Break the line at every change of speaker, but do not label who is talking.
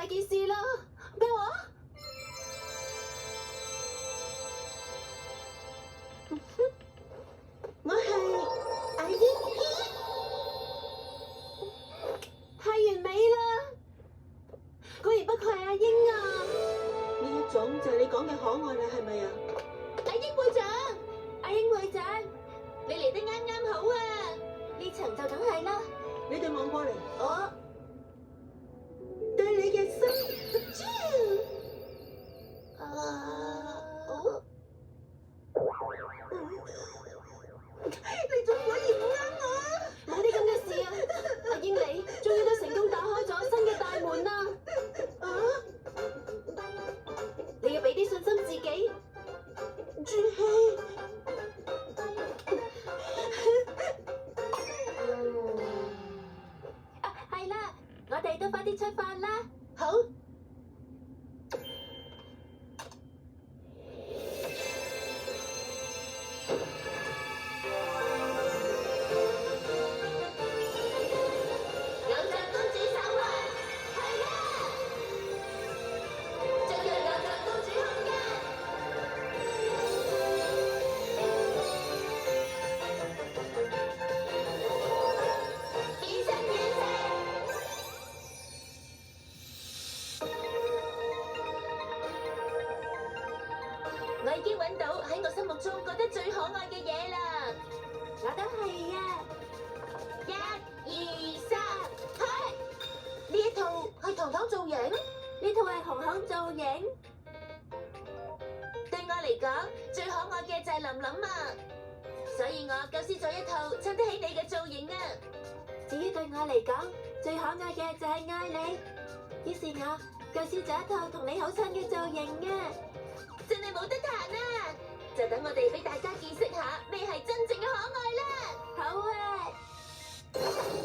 大件事啦！咩話？我係阿英，太完美啦！果然不愧係阿英啊！呢一種就係你講嘅可愛啦，係咪啊？阿英會長，阿英會長，你嚟得啱啱好啊！呢層就梗係啦。你哋望過嚟，我對你嘅心，你仲果然唔啱我，冇啲咁嘅事啊！阿英你終於都成功打開咗新嘅大門啦！你要俾啲信心自己，朱希。係啦，我哋都快啲出發啦！好。我已經揾到喺我心目中覺得最可愛嘅嘢啦！我都係啊！1、2、3，開！呢一套係糖糖造型，呢套係紅紅造型。對我嚟講，最可愛嘅就係琳琳啊！所以我構思咗一套襯得起你嘅造型啊！至於對我嚟講，最可愛嘅就係愛你。於是我構思咗一套同你好襯嘅造型啊！真係冇得彈啊！就等我哋俾大家見識下咩係真正嘅